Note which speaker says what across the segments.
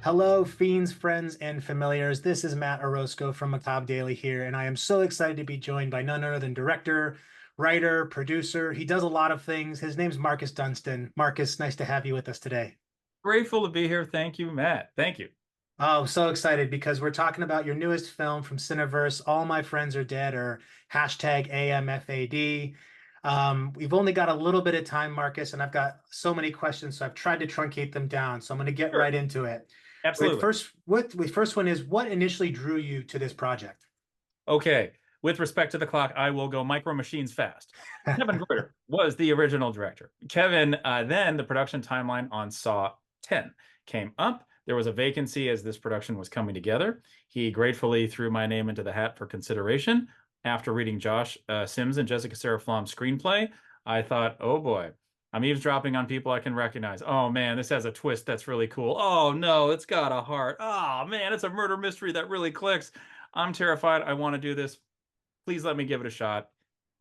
Speaker 1: Hello, fiends, friends, and familiars. This is Matt Orozco from Macabre Daily here, and I am so excited to be joined by none other than director, writer, producer. He does a lot of things. His name's Marcus Dunstan. Marcus, nice to have you with us today.
Speaker 2: Grateful to be here. Thank you, Matt. Thank you.
Speaker 1: Oh, so excited because we're talking about your newest film from Cineverse, All My Friends Are Dead, or hashtag AMFAD. We've only got a little bit of time, Marcus, and I've got so many questions, so I've tried to truncate them down. So I'm going to get
Speaker 2: Sure.
Speaker 1: right into it.
Speaker 2: Absolutely.
Speaker 1: The first one is what initially drew you to this project?
Speaker 2: Okay. With respect to the clock, I will go micro machines fast. Kevin Goyer was the original director. Kevin, then the production timeline on Saw 10 came up. There was a vacancy as this production was coming together. He gratefully threw my name into the hat for consideration. After reading Josh Sims and Jessica Sarah Flom's screenplay, I thought, oh boy, I'm eavesdropping on people I can recognize. Oh man, this has a twist that's really cool. Oh no, it's got a heart. Oh man, it's a murder mystery that really clicks. I'm terrified. I want to do this. Please let me give it a shot.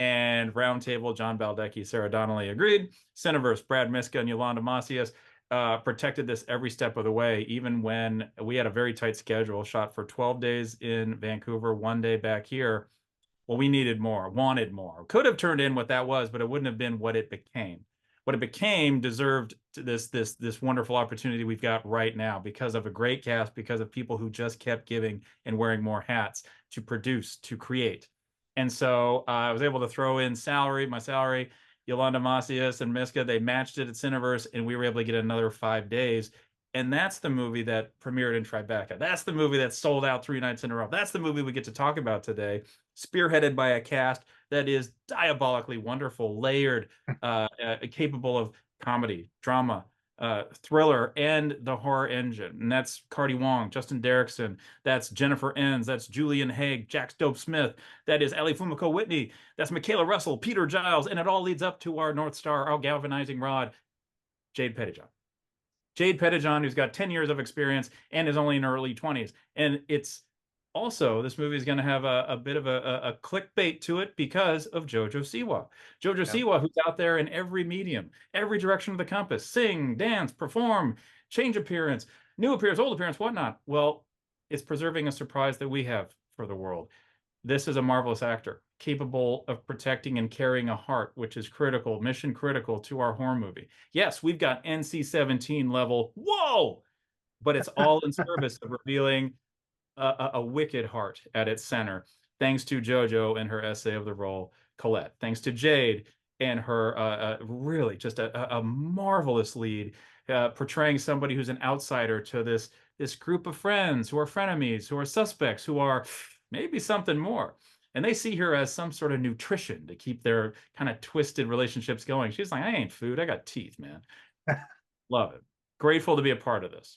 Speaker 2: And Roundtable, John Baldecchi, Sarah Donnelly agreed. Cineverse, Brad Miska, and Yolanda Macias protected this every step of the way, even when we had a very tight schedule, shot for 12 days in Vancouver, 1 day back here. Well, we needed more, wanted more. Could have turned in what that was, but it wouldn't have been what it became. What it became deserved this wonderful opportunity we've got right now because of a great cast, because of people who just kept giving and wearing more hats to produce, to create. And so I was able to throw in my salary, Yolanda Macias and Miska, they matched it at Cineverse, and we were able to get another 5 days. And that's the movie that premiered in Tribeca. That's the movie that sold out 3 nights in a row. That's the movie we get to talk about today, spearheaded by a cast that is diabolically wonderful, layered, capable of comedy, drama, thriller, and the horror engine. And that's Cardi Wong, Justin Derrickson, that's Jennifer Enns, that's Julian Haig, Jack Dope Smith, that is Ellie Fumiko Whitney, that's Michaela Russell, Peter Giles, and it all leads up to our North Star, our galvanizing rod, Jade Pettijohn. Jade Pettijohn, who's got 10 years of experience and is only in her early 20s. And it's also, this movie is going to have a bit of a clickbait to it because of Jojo Siwa. Jojo
Speaker 1: Yeah.
Speaker 2: Siwa, who's out there in every medium, every direction of the compass, sing, dance, perform, change appearance, new appearance, old appearance, whatnot. Well, it's preserving a surprise that we have for the world. This is a marvelous actor, capable of protecting and carrying a heart, which is critical, mission critical to our horror movie. Yes, we've got NC-17 level, whoa, but it's all in service of revealing a wicked heart at its center, thanks to JoJo and her essay of the role, Colette. Thanks to Jade and her really just a marvelous lead, portraying somebody who's an outsider to this group of friends who are frenemies, who are suspects, who are maybe something more. And they see her as some sort of nutrition to keep their kind of twisted relationships going. She's like, I ain't food, I got teeth, man. Love it. Grateful to be a part of this.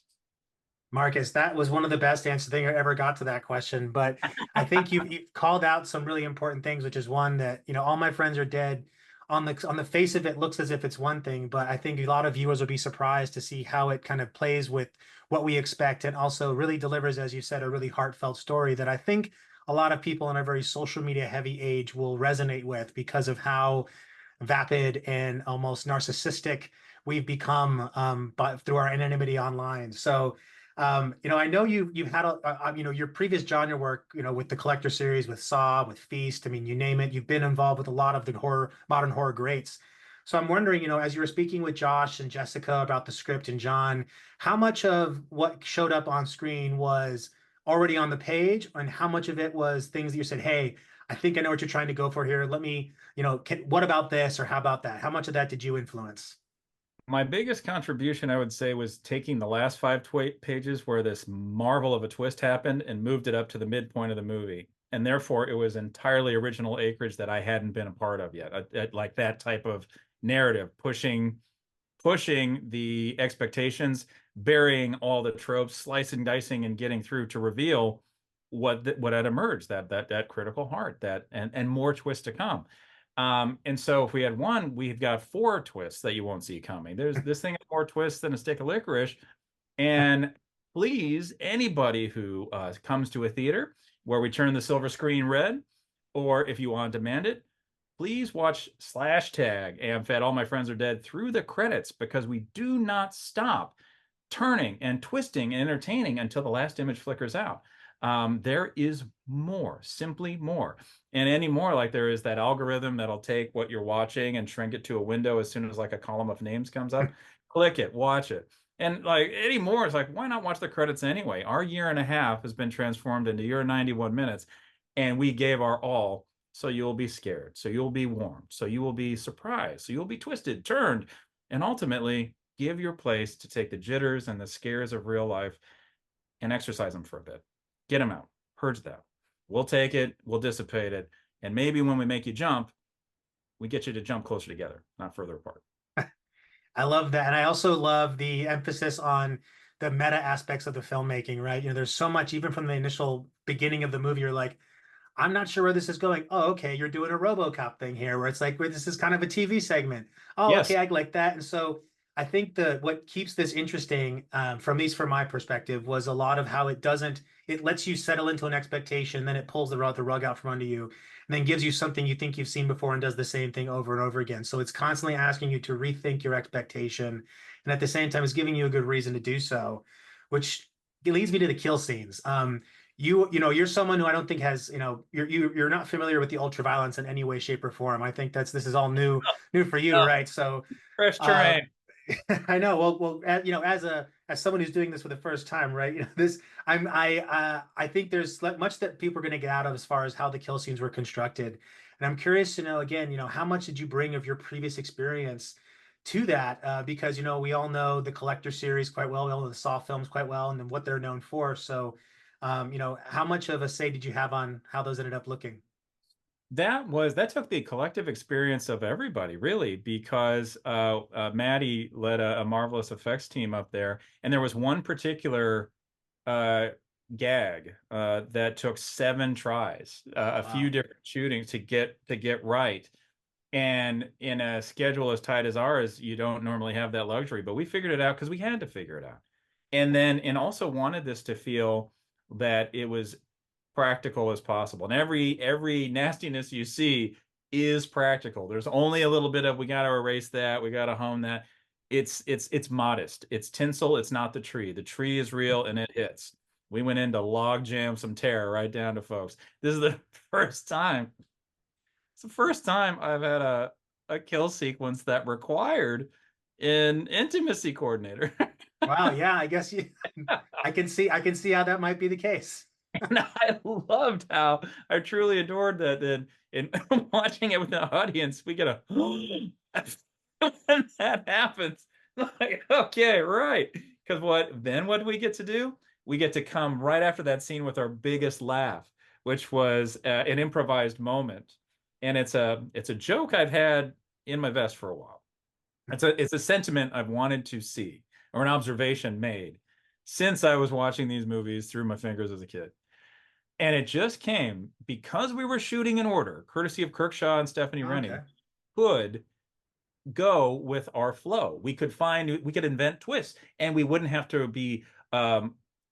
Speaker 1: Marcus, that was one of the best answers I ever got to that question. But I think you've called out some really important things, which is one that, all my friends are dead. On the face of it, looks as if it's one thing, but I think a lot of viewers will be surprised to see how it kind of plays with what we expect and also really delivers, as you said, a really heartfelt story that I think a lot of people in a very social media heavy age will resonate with because of how vapid and almost narcissistic we've become but through our anonymity online. So I know you've had your previous genre work, with the Collector series, with Saw, with Feast. I mean, you name it. You've been involved with a lot of the modern horror greats. So I'm wondering, as you were speaking with Josh and Jessica about the script and John, how much of what showed up on screen was already on the page, and how much of it was things that you said, "Hey, I think I know what you're trying to go for here. Let me, what about this or how about that?" How much of that did you influence?
Speaker 2: My biggest contribution, I would say, was taking the last five pages where this marvel of a twist happened and moved it up to the midpoint of the movie. And therefore, it was entirely original acreage that I hadn't been a part of yet. Like that type of narrative, pushing the expectations, burying all the tropes, slicing, dicing, and getting through to reveal what had emerged, that critical heart, that and more twists to come. And so if we had one, we've got four twists that you won't see coming. There's this thing has more twists than a stick of licorice. And please, anybody who comes to a theater where we turn the silver screen red, or if you want to demand it, please watch slash tag AMFAD All My Friends Are Dead through the credits because we do not stop turning and twisting and entertaining until the last image flickers out. There is more, simply more. And anymore, like there is that algorithm that'll take what you're watching and shrink it to a window as soon as like a column of names comes up. Click it, watch it. And like anymore, it's like, why not watch the credits anyway? Our year and a half has been transformed into your 91 minutes, and we gave our all. So you'll be scared. So you'll be warmed. So you will be surprised. So you'll be twisted, turned, and ultimately give your place to take the jitters and the scares of real life and exercise them for a bit. Get them out, purge that. We'll take it, we'll dissipate it, and maybe when we make you jump, we get you to jump closer together, not further apart.
Speaker 1: I love that. And I also love the emphasis on the meta aspects of the filmmaking, right? There's so much, even from the initial beginning of the movie, you're like, I'm not sure where this is going. Oh, okay, you're doing a RoboCop thing here, where it's like, where this is kind of a TV segment. Oh, okay,
Speaker 2: Yes.
Speaker 1: I like that. And so I think what keeps this interesting, from at least from my perspective, was a lot of how it lets you settle into an expectation, then it pulls the rug out from under you, and then gives you something you think you've seen before and does the same thing over and over again. So it's constantly asking you to rethink your expectation, and at the same time, is giving you a good reason to do so, which leads me to the kill scenes. You're someone who I don't think has, you're not familiar with the ultra violence in any way, shape, or form. I think this is all new for you,
Speaker 2: No,
Speaker 1: right? So,
Speaker 2: fresh
Speaker 1: uh,
Speaker 2: terrain.
Speaker 1: I know. Well, as someone who's doing this for the first time, right? I think there's much that people are going to get out of as far as how the kill scenes were constructed, and I'm curious to know again, how much did you bring of your previous experience to that? Because we all know the Collector series quite well, we all know the Saw films quite well, and then what they're known for. So, how much of a say did you have on how those ended up looking?
Speaker 2: That took the collective experience of everybody, really, because Maddie led a marvelous effects team up there, and there was one particular uh, gag that took 7 tries, a few
Speaker 1: Wow.
Speaker 2: different shootings to get right. And in a schedule as tight as ours, you don't normally have that luxury, but we figured it out because we had to figure it out. And also wanted this to feel that it was practical as possible. And every nastiness you see is practical. There's only a little bit of we got to erase that, we got to hone that. It's modest. It's tinsel. It's not the tree. The tree is real and it hits. We went in to log jam some terror right down to folks. This is the first time. It's the first time I've had a kill sequence that required an intimacy coordinator.
Speaker 1: Wow. Yeah. I guess I can see how that might be the case.
Speaker 2: And I loved how I truly adored that. Then in watching it with the audience, we get a when that happens. Like, okay, right. Because what do we get to do? We get to come right after that scene with our biggest laugh, which was an improvised moment. And it's a joke I've had in my vest for a while. It's a sentiment I've wanted to see or an observation made since I was watching these movies through my fingers as a kid. And it just came because we were shooting in order, courtesy of Kirkshaw and Stephanie Rennie,
Speaker 1: Okay.
Speaker 2: could go with our flow. We could invent twists, and we wouldn't have to be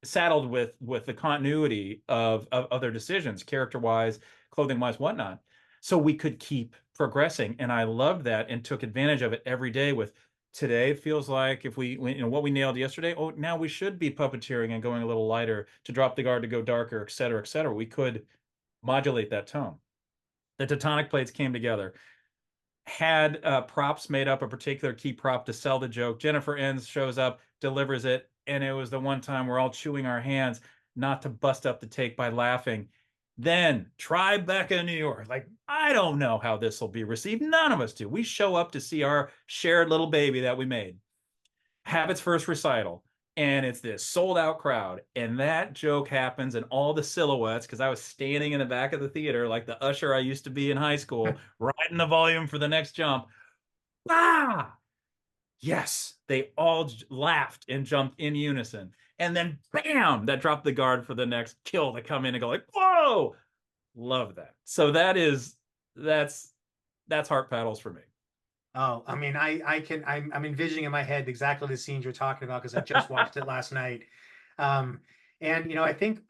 Speaker 2: saddled with the continuity of other decisions, character wise, clothing wise, whatnot. So we could keep progressing, and I loved that and took advantage of it every day. With today, it feels like if what we nailed yesterday, oh, now we should be puppeteering and going a little lighter to drop the guard to go darker, et cetera, et cetera. We could modulate that tone. The tectonic plates came together, had props made up, a particular key prop to sell the joke. Jennifer Enns shows up, delivers it, and it was the one time we're all chewing our hands not to bust up the take by laughing. Then Tribeca in New York. Like, I don't know how this will be received. None of us do. We show up to see our shared little baby that we made have its first recital, and it's this sold out crowd, and that joke happens, and all the silhouettes, because I was standing in the back of the theater like the usher I used to be in high school, riding the volume for the next jump. Ah, yes, they all laughed and jumped in unison, and then bam, that dropped the guard for the next kill to come in and go like, whoa, love that. So that's heart paddles for me.
Speaker 1: Oh, I mean, I'm envisioning in my head exactly the scenes you're talking about because I just watched it last night. Um, and I think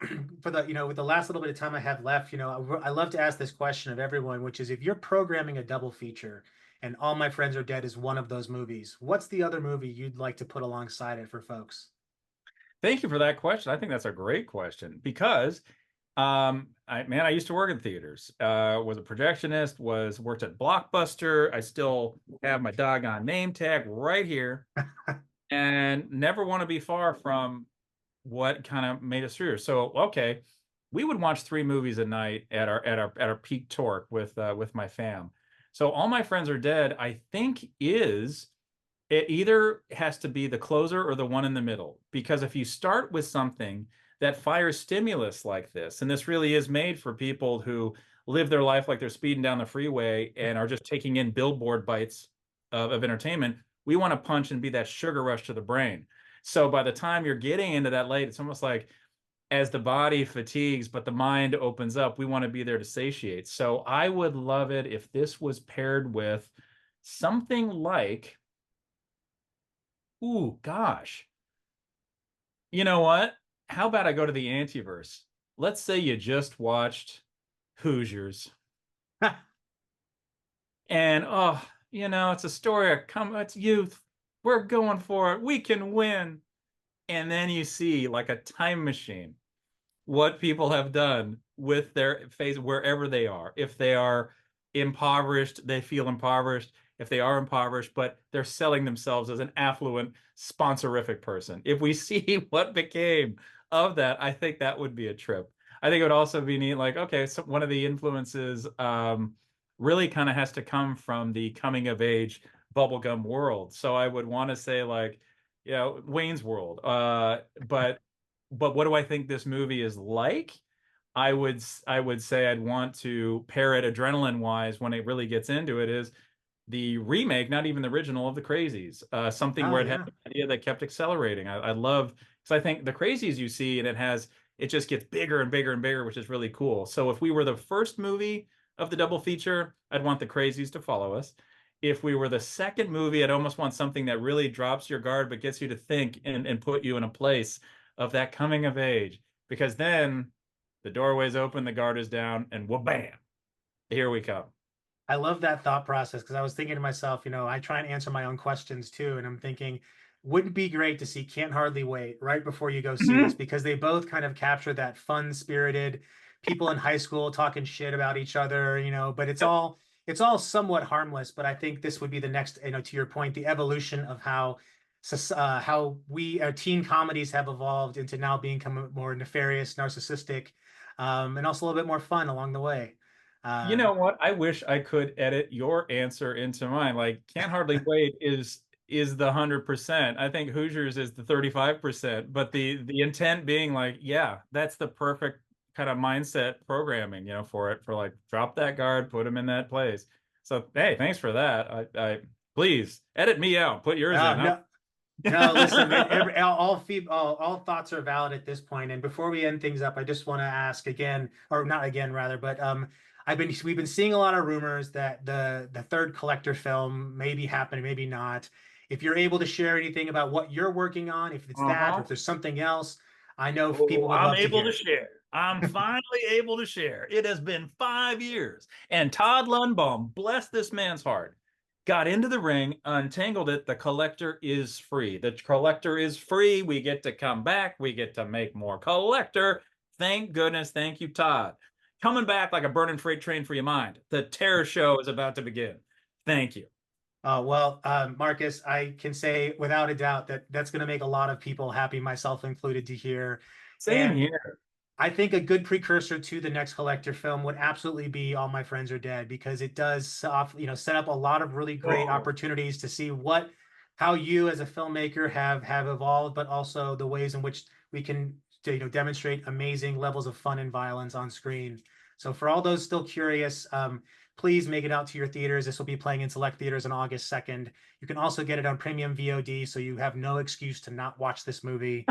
Speaker 1: for with the last little bit of time I have left, I love to ask this question of everyone, which is if you're programming a double feature and All My Friends Are Dead is one of those movies, what's the other movie you'd like to put alongside it for folks?
Speaker 2: Thank you for that question. I think that's a great question because I used to work in theaters. Was a projectionist, was worked at Blockbuster. I still have my doggone name tag right here and never want to be far from what kind of made us through. So, okay, we would watch 3 movies a night at our peak torque with my fam. So All My Friends Are Dead, I think is it either has to be the closer or the one in the middle. Because if you start with something that fires stimulus like this, and this really is made for people who live their life like they're speeding down the freeway and are just taking in billboard bites of entertainment, we want to punch and be that sugar rush to the brain. So by the time you're getting into that late, it's almost like as the body fatigues, but the mind opens up, we want to be there to satiate. So I would love it if this was paired with something like, ooh, gosh. You know what? How about I go to the antiverse? Let's say you just watched Hoosiers. And it's a story of it's youth. We're going for it. We can win. And then you see like a time machine what people have done with their face wherever they are. If they are impoverished, they feel impoverished. If they are impoverished, but they're selling themselves as an affluent, sponsorific person. If we see what became of that, I think that would be a trip. I think it would also be neat, like, okay, so one of the influences really kind of has to come from the coming of age bubblegum world. So I would want to say like, Wayne's World. But what do I think this movie is like? I would say I'd want to pair it adrenaline wise when it really gets into it is the remake, not even the original of the Crazies. Something
Speaker 1: Oh
Speaker 2: where it had
Speaker 1: yeah.
Speaker 2: an idea that kept accelerating. I love because I think the Crazies you see and it just gets bigger and bigger and bigger, which is really cool. So if we were the first movie of the double feature, I'd want the Crazies to follow us. If we were the second movie, I'd almost want something that really drops your guard but gets you to think and put you in a place of that coming of age. Because then the doorway's open, the guard is down, and wha-bam, here we come.
Speaker 1: I love that thought process because I was thinking to myself, I try and answer my own questions too. And I'm thinking, wouldn't it be great to see Can't Hardly Wait right before you go see this? Because they both kind of capture that fun spirited people in high school talking shit about each other, but it's
Speaker 2: Yep.
Speaker 1: all somewhat harmless. But I think this would be the next, to your point, the evolution of how we teen comedies have evolved into now being more nefarious, narcissistic, and also a little bit more fun along the way.
Speaker 2: You
Speaker 1: Uh,
Speaker 2: know what? I wish I could edit your answer into mine. Like, Can't Hardly Wait is the 100%. I think Hoosiers is the 35%. But the intent being like, yeah, that's the perfect kind of mindset programming, for it. For like, drop that guard, put him in that place. So hey, thanks for that. I please edit me out. Put yours in.
Speaker 1: no, no, listen, all thoughts are valid at this point. And before we end things up, I just want to ask again, or not again, rather, but we've been seeing a lot of rumors that the third collector film may be happening, maybe not. If you're able to share anything about what you're working on, if it's that, or
Speaker 2: Uh-huh.
Speaker 1: if there's something else, I know
Speaker 2: Oh,
Speaker 1: people would
Speaker 2: I'm
Speaker 1: love to
Speaker 2: able to
Speaker 1: hear.
Speaker 2: share. I'm finally able to share. It has been 5 years. And Todd Lundbaum, bless this man's heart, got into the ring, untangled it. The collector is free. The collector is free. We get to come back. We get to make more collector. Thank goodness. Thank you, Todd. Coming back like a burning freight train for your mind. The terror show is about to begin. Thank you.
Speaker 1: Well, Marcus, I can say without a doubt that that's going to make a lot of people happy, myself included, to hear.
Speaker 2: Same
Speaker 1: And
Speaker 2: here.
Speaker 1: I think a good precursor to the next collector film would absolutely be All My Friends Are Dead because it does set up a lot of really great
Speaker 2: Oh,
Speaker 1: opportunities to see how you as a filmmaker have evolved, but also the ways in which we can demonstrate amazing levels of fun and violence on screen. So for all those still curious, please make it out to your theaters. This will be playing in select theaters on August 2nd. You can also get it on premium VOD, so you have no excuse to not watch this movie.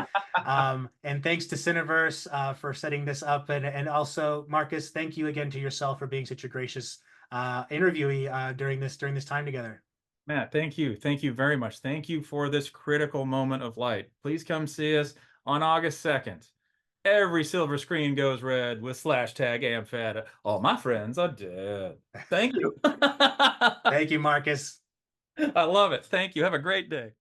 Speaker 1: And thanks to Cineverse for setting this up. And also, Marcus, thank you again to yourself for being such a gracious interviewee during this time together.
Speaker 2: Matt, thank you. Thank you very much. Thank you for this critical moment of light. Please come see us on August 2nd. Every silver screen goes red with slash tag AMFAD. All my friends are dead. Thank you.
Speaker 1: Thank you, Marcus.
Speaker 2: I love it. Thank you. Have a great day.